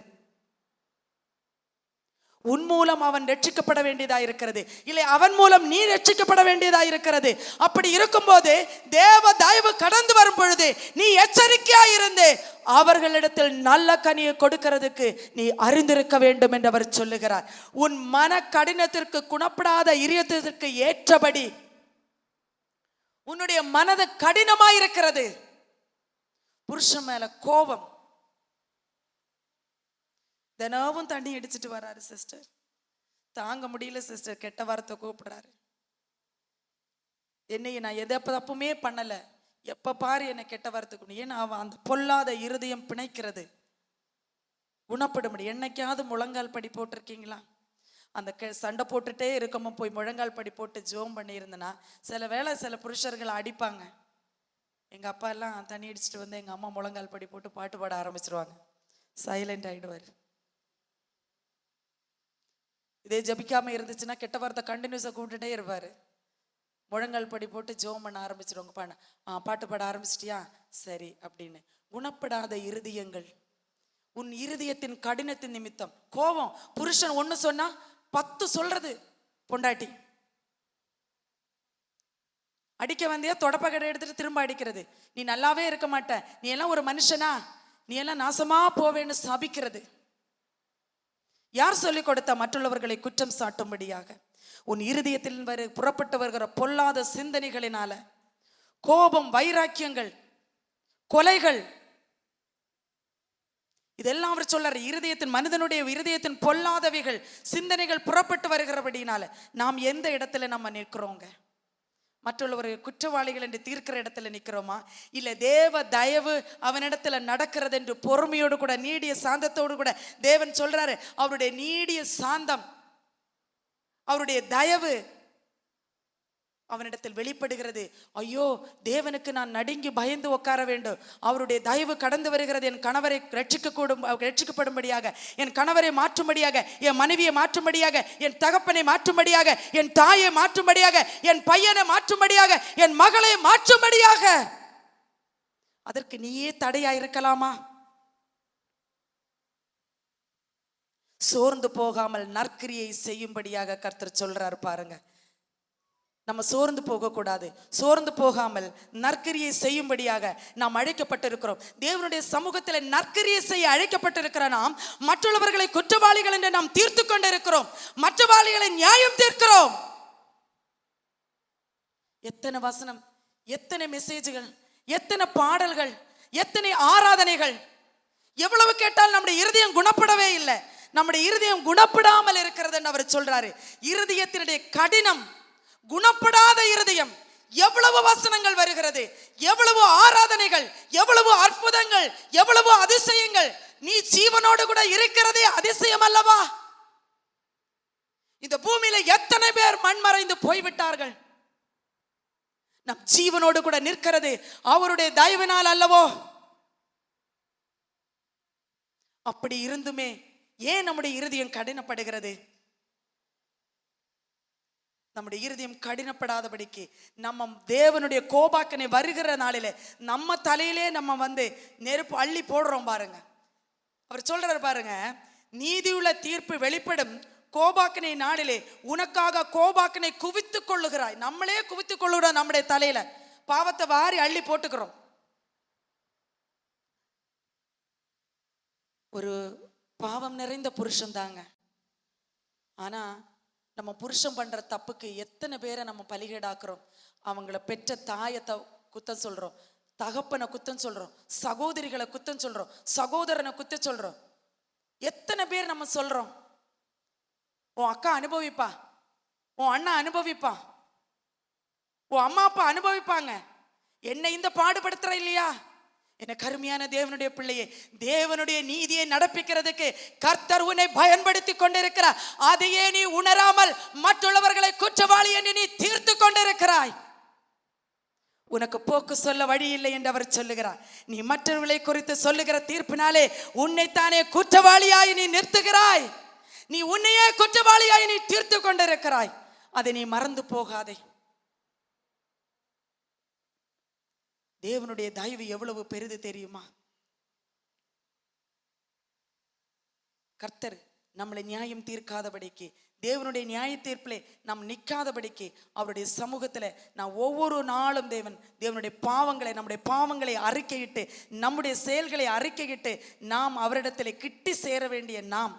A: உன் மூலம் அவன் ரட்சிக்கப்பட வேண்டியதாயிருக்கிறது, இல்லை அவன் மூலம் நீ ரட்சிக்கப்பட வேண்டியதாயிருக்கிறது. அப்படி இருக்கும்போது தேவ தயவு கடந்து வரும் பொழுது நீ எச்சரிக்கையாயிருந்து அவர்களிடத்தில் நல்ல கனியை கொடுக்கிறதுக்கு நீ அறிந்திருக்க வேண்டும் என்று அவர் சொல்லுகிறார். உன் மன கடினத்திற்கு, குணப்படாத இதயத்திற்கு ஏற்றபடி உன்னுடைய மனது கடினமாயிருக்கிறது. புருஷன் மேல கோபம், தினமும் தண்ணி அடிச்சுட்டு வராரு சிஸ்டர், தாங்க முடியல சிஸ்டர், கெட்ட வார்த்தை கூப்பிடுறாரு. என்னைய நான் எதை தப்புமே பண்ணல, எப்ப பாரு என்னை கெட்ட வார்த்தை. ஏன்னா அவன் அந்த பொல்லாத இருதயம் பிணைக்கிறது. குணப்பட முடியும். என்னைக்காவது முழங்கால் படி போட்டிருக்கீங்களா? அந்த சண்டை போட்டுட்டே இருக்கமோ போய் முழங்கால் படி போட்டு ஜோம் பண்ணியிருந்தனா, சில வேளை சில புருஷர்களை அடிப்பாங்க. எங்கள் அப்பா எல்லாம் தண்ணி அடிச்சுட்டு வந்து எங்கள் அம்மா முழங்கால் படி போட்டு பாட்டு பாட ஆரம்பிச்சிருவாங்க, சைலண்ட் ஆகிடுவார். இதே ஜபிக்காமல் இருந்துச்சுன்னா கெட்ட வார்த்தை கண்டினியூஸாக கூப்பிட்டுட்டே இருப்பார். முழங்கால் படி போட்டு ஜோம் பண்ண ஆரம்பிச்சிருவாங்க. பாட்டு பாட ஆரம்பிச்சிட்டியா, சரி அப்படின்னு. குணப்படாத இருதயங்கள், உன் இருதயத்தின் கடினத்தின் நிமித்தம் கோபம். புருஷன் ஒன்று சொன்னா 10 சொல்றது பொண்டாட்டி. அடிக்க வந்தியா தொடப்பக்கடை எடுத்துட்டு திரும்ப அடிக்கிறது. நீ நல்லாவே இருக்க மாட்ட, நீ எல்லாம் ஒரு மனுஷனா, நீ எல்லாம் நாசமா போவேன்னு சபிக்கிறது. யார் சொல்லிக் கொடுத்த மற்றவர்களை குற்றம் சாட்டும்படியாக? உன் இருதயத்தில் புறப்பட்டு வருகிற பொல்லாத சிந்தனைகளினால, கோபம், வைராக்கியங்கள், கொலைகள், இதெல்லாம் அவர் சொல்றாரு. இருதயத்தின், மனிதனுடைய இருதயத்தின் பொல்லாதவைகள் சிந்தனைகள் புறப்பட்டு வருகிறபடினால நாம் எந்த இடத்துல நம்ம நிற்கிறோங்க? மற்றொரு குற்றவாளிகள் என்று தீர்க்கிற இடத்துல நிற்கிறோமா, இல்லை தேவ தயவு அவனிடத்துல நடக்கிறது என்று பொறுமையோடு கூட நீடிய சாந்தத்தோடு கூட தேவன் சொல்றாரு. அவருடைய நீடிய சாந்தம், அவருடைய தயவு அவனிடத்தில் வெளிப்படுகிறது. ஐயோ, தேவனுக்கு நான் நடுங்கி பயந்து உட்கார வேண்டும், அவருடைய தயவு கடந்து வருகிறது. என் கணவரை ரட்சிக்கப்படும்படியாக, என் கணவரை மாற்றும்படியாக, என் மனைவியை மாற்றும்படியாக, என் தகப்பனை மாற்றும்படியாக, என் தாயை மாற்றும்படியாக, என் பையனை மாற்றும்படியாக, என் மகளை மாற்றும்படியாக. அதற்கு நீயே தடையா இருக்கலாமா? சோர்ந்து போகாமல் நற்கிரியை செய்யும்படியாக கர்த்தர் சொல்றார். பாருங்க, நம்ம சோர்ந்து போகக்கூடாது. சோர்ந்து போகாமல் நற்கிரியை செய்யும்படியாக நாம் அழைக்கப்பட்டிருக்கிறோம். தேவனுடைய சமூகத்தில் நற்கிரியை செய்ய அழைக்கப்பட்டிருக்கிற நாம் மற்றவர்களை குற்றவாளிகள் என்று நாம் தீர்த்து கொண்டிருக்கிறோம், மற்றவாளிகளை நியாயம் தீர்க்கிறோம். எத்தனை வசனம், எத்தனை மெசேஜ்கள், எத்தனை பாடல்கள், எத்தனை ஆராதனைகள், எவ்வளவு கேட்டால் நம்முடைய இருதயம் குணப்படவே இல்லை. நம்முடைய இருதயம் குணப்படாமல் இருக்கிறது என்று அவர் சொல்றாரு. இருதயத்தினுடைய கடினம், குணப்படாத இருதயம். எவ்வளவு வசனங்கள் வருகிறது, எவ்வளவு ஆராதனைகள், எவ்வளவு அற்புதங்கள், எவ்வளவு அதிசயங்கள். நீ ஜீவனோடு கூட இருக்கிறதே அதிசயம் அல்லவா? இந்த பூமியில எத்தனை பேர் மண்மறைந்து போய்விட்டார்கள். நம் ஜீவனோடு கூட நிற்கிறது அவருடைய தயவினால் அல்லவோ? அப்படி இருந்துமே ஏன் நம்முடைய இருதயம் கடினப்படுகிறது? நம்முடைய இருதயம் கடினப்படாதபடிக்கு நம்ம தேவனுடைய கோபாக்கனை வருகிற நாளிலே நம்ம தலையிலே நம்ம நெருப்பு அள்ளி போடுறோம் பாருங்க. அவர் சொல்றாரு பாருங்க, நீதியுள்ள தீர்ப்பு வெளிப்படும் கோபாக்கனை நாளிலே உனக்காக கோபாக்கனை குவித்துக் கொள்ளுகிறாய். நம்மளே குவித்துக் கொள்ளுகிறோம். நம்முடைய தலையில பாவத்தை வாரி அள்ளி போட்டுக்கிறோம். ஒரு பாவம் நிறைந்த புருஷன் தாங்க. ஆனா நம்ம புருஷன் பண்ற தப்புக்கு எத்தனை பேரை நம்ம பலிகேடாக்குறோம். அவங்கள பெற்ற தாயத்தை குத்தம் சொல்றோம், தகப்பனை குத்தம் சொல்றோம், சகோதரிகளை குத்தம் சொல்றோம், சகோதரனை குத்தம் சொல்றோம். எத்தனை பேர் நம்ம சொல்றோம், உன் அக்கா அனுபவிப்பா, உன் அண்ணா அனுபவிப்பா, உன் அம்மா அப்பா அனுபவிப்பாங்க, என்னை இந்த பாடுபடுத்துற இல்லையா? என கருமையான தேவனுடைய பிள்ளையே, தேவனுடைய நீதியை நடப்பிக்கிறதுக்கு கர்த்தர் உன்னை பயன்படுத்தி கொண்டிருக்கிறார். அதையே நீ உணராமல் மற்றவர்களை குற்றவாளி என்று நீ தீர்த்து கொண்டிருக்கிறாய். உனக்கு போக்கு சொல்ல வழி இல்லை என்று அவர் சொல்லுகிறார். நீ மற்றவர்களை குறித்து சொல்லுகிற தீர்ப்பினாலே உன்னைத்தானே குற்றவாளியாய் நீ நிறுத்துகிறாய். நீ உன்னையே குற்றவாளியாய் நீ தீர்த்து கொண்டிருக்கிறாய். அதை நீ மறந்து போகாதே. தேவனுடைய தயவு எவ்வளவு பெரிது தெரியுமா? கர்த்தர் நம்மளை நியாயம் தீர்க்காதபடிக்கு, தேவனுடைய நியாய தீர்ப்பிலே நாம் நிற்காதபடிக்கு அவருடைய சமூகத்தில் நான் ஒவ்வொரு நாளும் தேவனுடைய பாவங்களை, நம்முடைய பாவங்களை அறிக்கையிட்டு, நம்முடைய செயல்களை அறிக்கையிட்டு நாம் அவரிடத்தில் கிட்டி சேர வேண்டிய நாம்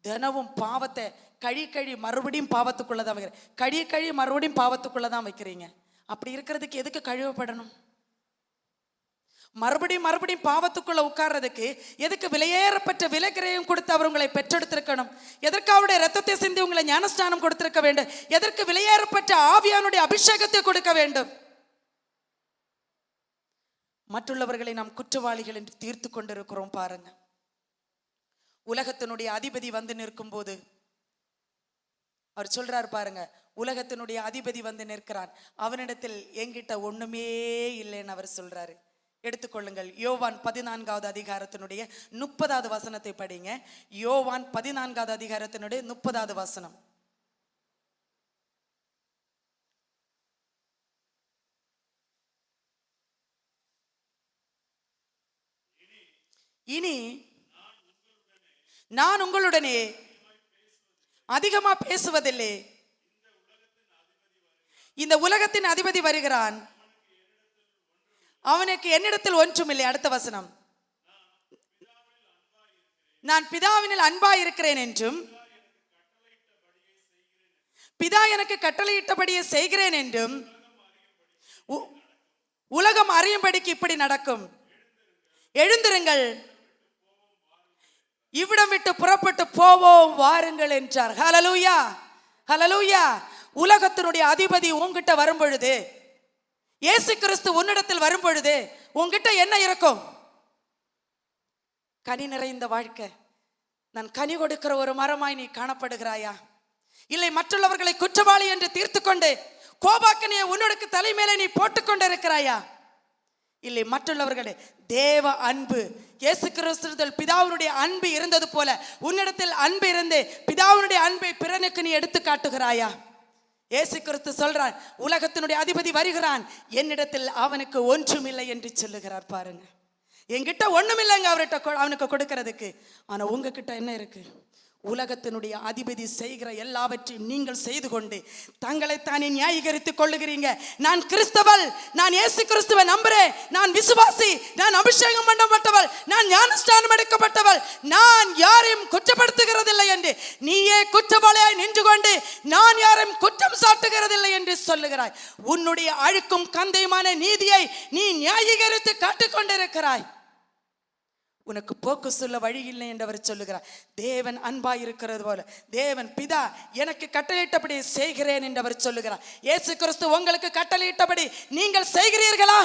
A: தினமும் பாவத்தை கழி மறுபடியும் பாவத்துக்குள்ளதான் வைக்கிறேன். கழி மறுபடியும் பாவத்துக்குள்ளதான் வைக்கிறீங்க. அப்படி இருக்கிறதுக்கு எதுக்கு கழுவப்படணும்? மறுபடியும் பாவத்துக்குள்ள உட்கார்றதுக்கு எதுக்கு விலையேறப்பட்ட விலைக்கிரயம் கொடுத்து அவர் உங்களை பெற்றெடுத்திருக்கணும்? எதற்கு அவருடைய ரத்தத்தை சிந்தி உங்களை ஞானஸ்நானம் கொடுத்திருக்க வேண்டும்? எதற்கு விலையேறப்பட்ட ஆவியானுடைய அபிஷேகத்தை கொடுக்க வேண்டும்? மற்றவர்களை நாம் குற்றவாளிகள் என்று தீர்த்து கொண்டிருக்கிறோம் பாருங்க. உலகத்தினுடைய அதிபதி நிற்கும் போது அவர் சொல்றார் பாருங்க, உலகத்தினுடைய அதிபதி நிற்கிறான், அவனிடத்தில் என்கிட்ட ஒண்ணுமே இல்லைன்னு அவர் சொல்றாரு. எடுத்துக்கொள்ளுங்கள், யோவான் 14வது அதிகாரத்தினுடைய 30வது வசனத்தை படிங்க. யோவான் 14வது அதிகாரத்தினுடைய 30வது வசனம். இனி நான் உங்களுடனே அதிகமா பேசுவதில்லை, இந்த உலகத்தின் அதிபதி வருகிறான், அவனுக்கு என்னிடத்தில் ஒன்றுமில்லை. அடுத்த வசனம், நான் பிதாவினில் அன்பா இருக்கிறேன் என்றும் பிதா எனக்கு கட்டளையிட்டபடியே செய்கிறேன் என்றும் உலகம் அறியும்படிக்கு இப்படி நடக்கும். எழுந்திருங்கள், இவ்விடம் விட்டு புறப்பட்டு போவோம் வாருங்கள் என்றார். ஹல்லேலூயா, ஹல்லேலூயா. உலகத்தினுடைய அதிபதி உன்கிட்ட வரும் பொழுது, இயேசு கிறிஸ்து உன்னிடத்தில் வரும் பொழுது உன்கிட்ட என்ன இருக்கும்? கனி நிறைந்த வாழ்க்கை. நான் கனி கொடுக்கிற ஒரு மரமாய் நீ காணப்படுகிறாயா? இல்லை மற்றவர்களை குற்றவாளி என்று தீர்த்து கொண்டு கோபாக்கனையை உன்னுடைய தலைமையில நீ போட்டுக்கொண்டு இருக்கிறாயா? இல்லை, மற்றவர்களே தேவ அன்பு, இயேசு கிறிஸ்துவில் பிதாவினுடைய அன்பு இருந்தது போல உன்னிடத்தில் அன்பு இருந்து பிதாவினுடைய அன்பை பிறனுக்கு நீ எடுத்து காட்டுகிறாயா? இயேசு கிறிஸ்து சொல்றான், உலகத்தினுடைய அதிபதி வருகிறான், என்னிடத்தில் அவனுக்கு ஒன்றுமில்லை என்று சொல்லுகிறார். பாருங்க, என்கிட்ட ஒண்ணுமில்லைங்க அவனுக்கு கொடுக்கிறதுக்கு. ஆனா உங்ககிட்ட என்ன இருக்கு? உலகத்தினுடைய அதிபதி செய்கிற எல்லாவற்றையும் நீங்கள் செய்து கொண்டு தங்களைத்தானே நியாயீகரித்துக் கொள்ளுகிறீங்க. நான் கிறிஸ்தவள், நான் இயேசு கிறிஸ்துவை நம்புறேன், நான் விசுவாசி, நான் அபிஷேகம் பண்ணப்பட்டவள், நான் ஞானஸ்நானம் எடுக்கப்பட்டவள், நான் யாரையும் குற்றப்படுத்துகிறதில்லை என்று நீயே குற்றவாளியாய் நின்று கொண்டு நான் யாரையும் குற்றம் சாட்டுகிறதில்லை என்று சொல்லுகிறாய். உன்னுடைய அழுக்கும் கந்தையுமான நீதியை நீ நியாயீகரித்து காட்டிக்கொண்டிருக்கிறாய். உனக்கு போக்கு சொல்ல வழி இல்லை என்று அவர் சொல்லுகிறார். தேவன் அன்பாய் இருக்கிறது போல தேவன் பிதா எனக்கு கட்டளையிட்டபடி செய்கிறேன் என்று அவர் சொல்லுகிறார். இயேசு கிறிஸ்து உங்களுக்கு கட்டளையிட்டபடி நீங்கள் செய்கிறீர்களா?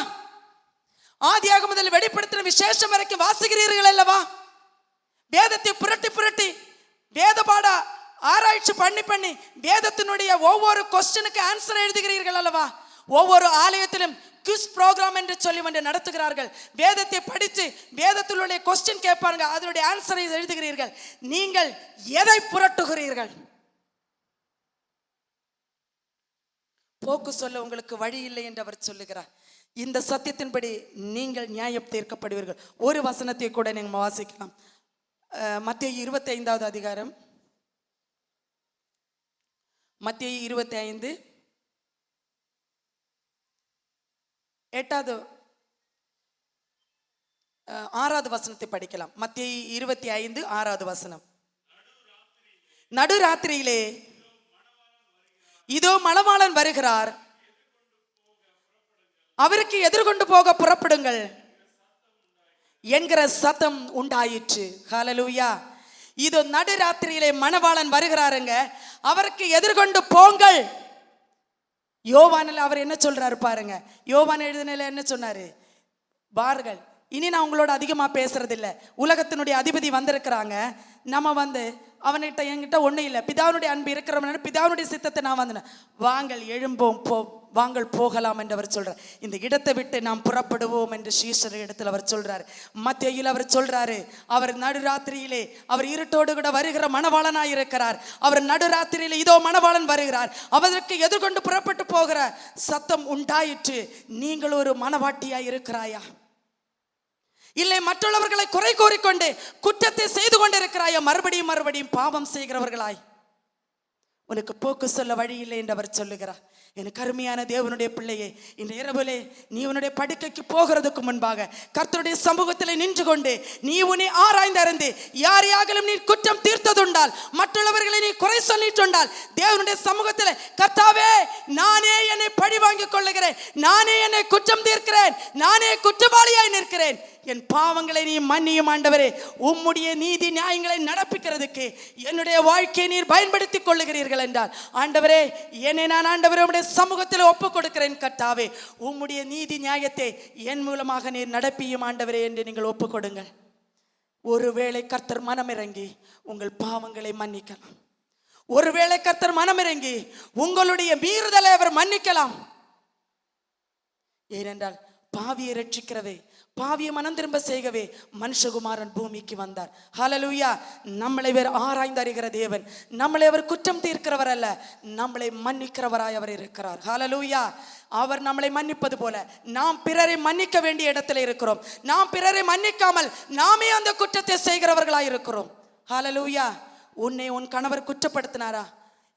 A: ஆதியாக முதல் வெளிப்படுத்தின விசேஷம் வரைக்கும் வாசிக்கிறீர்கள் அல்லவா? வேதத்தை புரட்டி வேத பாட ஆராய்ச்சி பண்ணி வேதத்தினுடைய ஒவ்வொரு கொஸ்டினுக்கு ஆன்சர் எழுதுகிறீர்கள் அல்லவா? ஒவ்வொரு ஆலயத்திலும் குவிஸ் ப்ரோக்ராம் என்று சொல்லி நடத்துகிறார்கள். வேதத்தை படித்து வேதத்தில் உள்ள கொஸ்டின் கேட்பாங்க, அதனுடைய ஆன்சரை எழுதுகிறீர்கள். நீங்கள் எதை புரட்டுகிறீர்கள்? போக்கு சொல்ல உங்களுக்கு வழி இல்லை என்று அவர் சொல்லுகிறார். இந்த சத்தியத்தின்படி நீங்கள் நியாயம் தீர்க்கப்படுவீர்கள். ஒரு வசனத்தை கூட நீங்கள் வாசிக்கலாம். மத்தேயு 25வது அதிகாரம், மத்தேயு 25 6வது வசனத்தை படிக்கலாம். மத்தேயு 25 6வது வசனம். நடுராத்திரியிலே இதோ மணவாளன் வருகிறார், அவருக்கு எதிர்கொண்டு போக புறப்படுங்கள் என்கிற சத்தம் உண்டாயிற்று. ஹல்லேலூயா. இதோ நடுராத்திரியிலே மணவாளன் வருகிறாருங்க, அவருக்கு எதிர்கொண்டு போங்கள். யோவானில் அவர் என்ன சொல்றாரு பாருங்க. யோவான் எழுதினில என்ன சொன்னாரு? பாருங்கள், இனி நான் உங்களோட அதிகமா பேசுறது இல்லை. உலகத்தினுடைய அதிபதி வந்திருக்கிறாங்க. நம்ம அவன்கிட்ட என்கிட்ட ஒன்றும் இல்லை, பிதாவுடைய அன்பு இருக்கிறவன பிதாவுடைய சித்தத்தை நான் வந்தேன். வாங்கள் எழும்போம், வாங்கள் போகலாம் என்று அவர் சொல்றார். இந்த இடத்தை விட்டு நாம் புறப்படுவோம் என்று சீஷர் இடத்தில் அவர் சொல்றாரு. மத்தேயுவில் அவர் சொல்றாரு, அவர் நடுராத்திரியிலே அவர் இருட்டோடு கூட வருகிற மணவாளனாய் இருக்கிறார். அவர் நடுராத்திரியிலே இதோ மணவாளன் வருகிறார், அவருக்கு எதிர்கொண்டு புறப்பட்டு போகிற சத்தம் உண்டாயிற்று. நீங்கள் ஒரு மணவாட்டியாய் இருக்கிறாயா? இல்லை மற்றவர்களை குறை கூறிக்கொண்டு குற்றத்தை செய்து கொண்டிருக்கிறாயா? மறுபடியும் மறுபடியும் பாவம் செய்கிறவர்களாய் உனக்கு போக்கு சொல்ல வழி இல்லை என்று அவர் சொல்லுகிறார். எனக்கு அருமையான தேவனுடைய பிள்ளையே, இந்த இரவிலே நீ உன்னுடைய படுக்கைக்கு போகிறதுக்கு முன்பாக கர்த்தருடைய சமூகத்தில் நின்று கொண்டு நீ உன்னை ஆராய்ந்தறிந்து யாரையாகலும் நீ குற்றம் தீர்த்ததுண்டால், மற்றவர்களை நீ குறை சொல்லிட்டுண்டால், தேவனுடைய சமூகத்தில் கர்த்தாவே நானே என்னை பழி வாங்கிக் கொள்ளுகிறேன், நானே என்னை குற்றம் தீர்க்கிறேன், நானே குற்றவாளியாய் நிற்கிறேன், என் பாவங்களை நீ மன்னியும் ஆண்டவரே. உம்முடைய நீதி நியாயங்களை நடப்பிக்கிறதுக்கு என்னுடைய வாழ்க்கையை நீர் பயன்படுத்திக் கொள்ளுகிறீர்கள் என்றால், ஆண்டவரே என்னை நான் ஆண்டவரே உம்முடைய சமூகத்தில் ஒப்புக் கொடுக்கிறேன். கர்த்தாவே உம்முடைய நீதி நியாயத்தை என் மூலமாக நீர் நடப்பியும் ஆண்டவரே என்று நீங்கள் ஒப்புக் கொடுங்கள். ஒருவேளை கர்த்தர் மனமிறங்கி உங்கள் பாவங்களை மன்னிக்கலாம். ஒருவேளை கர்த்தர் மனமிறங்கி உங்களுடைய மீறுதலை அவர் மன்னிக்கலாம். ஏனென்றால் பாவியை ரட்சிக்கிறவே, பாவியை மனம் திரும்ப செய்கவே மனுஷகுமாரன் பூமிக்கு வந்தார். ஹல்லேலூயா. நம்மளை வேறு ஆராய்ந்து அறிகிற தேவன், நம்மளை அவர் குற்றம் தீர்க்கிறவர் அல்ல, நம்மளை மன்னிக்கிறவராய் அவர் இருக்கிறார். ஹல்லேலூயா. அவர் நம்மளை மன்னிப்பது போல நாம் பிறரை மன்னிக்க வேண்டிய இடத்துல இருக்கிறோம். நாம் பிறரை மன்னிக்காமல் நாமே அந்த குற்றத்தை செய்கிறவர்களாய் இருக்கிறோம். ஹல்லேலூயா. உன்னை உன் கணவர் குற்றப்படுத்தினாரா?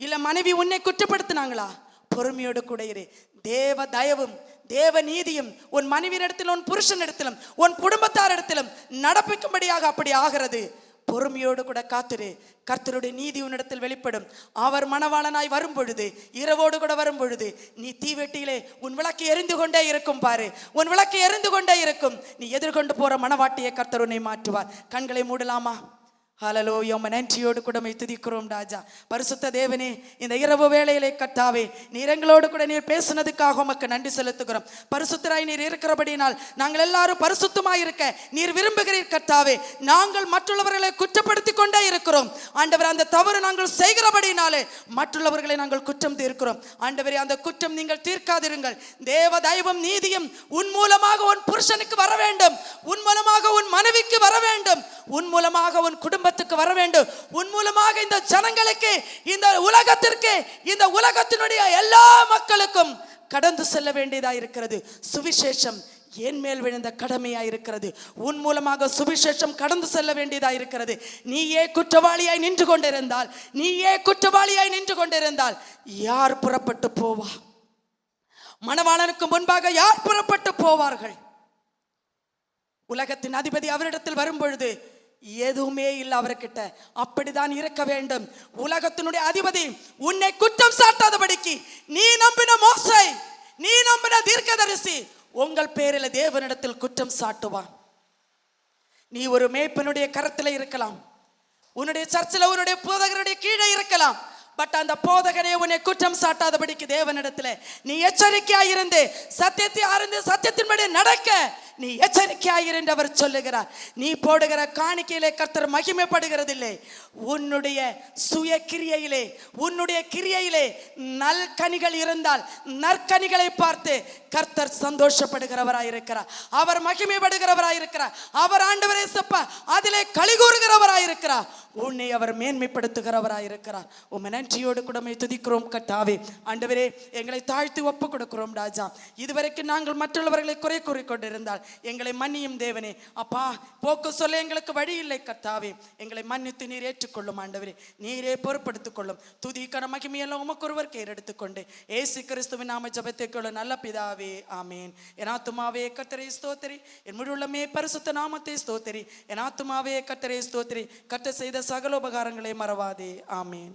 A: இல்ல மனைவி உன்னை குற்றப்படுத்தினாங்களா? பொறுமையோடு கூட இரு. தேவ தயவும் தேவ நீதியும் உன் மனைவியிடத்திலும் உன் புருஷனிடத்திலும் உன் குடும்பத்தாரிடத்திலும் நடப்பிக்கும்படியாக அப்படி ஆகிறது. பொறுமையோடு கூட காத்திரு. கர்த்தருடைய நீதி உன்னிடத்தில் வெளிப்படும். அவர் மணவாளனாய் வரும் பொழுது, இரவோடு கூட வரும் பொழுது, நீ தீவெட்டியிலே உன் விளக்கு எரிந்து கொண்டே இருக்கும். பாரு, உன் விளக்கு எரிந்து கொண்டே இருக்கும். நீ எதிர்கொண்டு போற மணவாட்டியை கர்த்தர் உன்னை மாற்றுவார். கண்களை மூடலாமா? ஹல்லேலூயா. உம்மை நன்றியோடு கூட துதிக்கிறோம் ராஜா. பரிசுத்த தேவனே, இந்த இரவு வேளையிலே கர்த்தாவே நீர் எங்களோடு கூட நீர் பேசினதுக்காக உமக்கு நன்றி செலுத்துகிறோம். பரிசுத்தராய் நீர் இருக்கிறபடினால் நாங்கள் எல்லாரும் பரிசுத்தமாய் இருக்க நீர் விரும்புகிறீர் கர்த்தாவே. நாங்கள் மற்றவர்களை குற்றப்படுத்தி கொண்டே இருக்கிறோம் ஆண்டவர். அந்த தவறு நாங்கள் செய்கிறபடினாலே மற்றவர்களை நாங்கள் குற்றம் தீர்க்கிறோம் ஆண்டவரே. அந்த குற்றம் நீங்கள் தீர்க்காதிருங்கள். தேவ தயவும் நீதியும் உன் மூலமாக உன் புருஷனுக்கு வர வேண்டும், உன் மூலமாக உன் மனைவிக்கு வர வேண்டும், உன் மூலமாக உன் குடும்பத்துக்கு வர வேண்டும், உன் மூலமாக இந்த ஜனங்களுக்கு, இந்த உலகத்திற்கு, இந்த உலகத்தினுடைய எல்லா மக்களுக்கும் கடந்து செல்ல வேண்டியதா இருக்கிறது. சுவிசேஷம் என் மேல் விழுந்த கடமையா இருக்கிறது. உன் மூலமாக சுவிசேஷம் கடந்து செல்ல வேண்டியதா இருக்கிறது. நீயே குற்றவாளியாய் நின்று கொண்டிருந்தால், நீயே குற்றவாளியாய் நின்று கொண்டிருந்தால் யார் புறப்பட்டு போவா? மணவாளனுக்கு முன்பாக யார் புறப்பட்டு போவார்கள்? உலகத்தின் அதிபதி அவரிடத்தில் வரும் பொழுது எதுவுமே இல்லை அவர்கிட்ட. அப்படிதான் இருக்க வேண்டும். உலகத்தினுடைய அதிபதி உன்னை குற்றம் சாட்டாதபடிக்கு நீ நம்பின மோசே, நீ நம்பின தீர்க்கதரிசி உங்கள் பேரில் தேவனிடத்தில் குற்றம் சாட்டுவான். நீ ஒரு மேய்ப்பனுடைய கரத்தில் இருக்கலாம், உன்னுடைய சர்ச்சில் உன்னுடைய போதகருடைய கீழே இருக்கலாம். பட் அந்த போதகனே உன்னை குற்றம் சாட்டாதபடிக்கு தேவனிடத்தில் நீ எச்சரிக்கையாயிருந்து சத்தியத்தை அறிந்து சத்தியத்தின்படி நடக்க நீ எச்சரிக்கையாயிருந்து அவர் சொல்லுகிறார். நீ போடுகிற காணிக்கையிலே கர்த்தர் மகிமைப்படுகிறதில்லை. உன்னுடைய சுய கிரியையிலே, உன்னுடைய கிரியையிலே நற்கனிகள் இருந்தால் நற்கனிகளை பார்த்து கர்த்தர் சந்தோஷப்படுகிறவராயிருக்கிறார். அவர் மகிமைப்படுகிறவராயிருக்கிறார். அவர் ஆண்டவரே சப்பா அதிலே களிகூறுகிறவராயிருக்கிறார். உன்னை அவர் மேன்மைப்படுத்துகிறவராயிருக்கிறார். உம்மை நன்றியோடு கூடமே துதிக்கிறோம் கர்த்தாவே. ஆண்டவரே, எங்களை தாழ்த்தி ஒப்பு கொடுக்கிறோம் ராஜா. இதுவரைக்கும் நாங்கள் மற்றவர்களை குறை கூறிக்கொண்டிருந்தால் எங்களை மன்னியும் தேவனே. அப்பா, போக்கு சொல்ல எங்களுக்கு வழி இல்லை கர்த்தாவே. எங்களை மன்னித்து நீர் ஏற்றுக்கொள்ளும் ஆண்டவரே. நீரே பொறுப்படுத்திக் கொள்ளும். துதி கன மகிமையெல்லாம் உமக்கு ஒருவர் கேர் எடுத்துக்கொண்டு ஏசு கிறிஸ்துவின் நாம ஜெபத்தை கொள்ள நல்ல பிதாவே, ஆமேன். என் ஆத்துமாவே கர்த்தரை ஸ்தோத்திரி, என் முழு உள்ளமே பரிசுத்த நாமத்தை ஸ்தோத்திரி. என் ஆத்துமாவே கர்த்தரை ஸ்தோத்திரி, கர்த்தர் செய்த சகல உபகாரங்களை மறவாதே, ஆமேன்.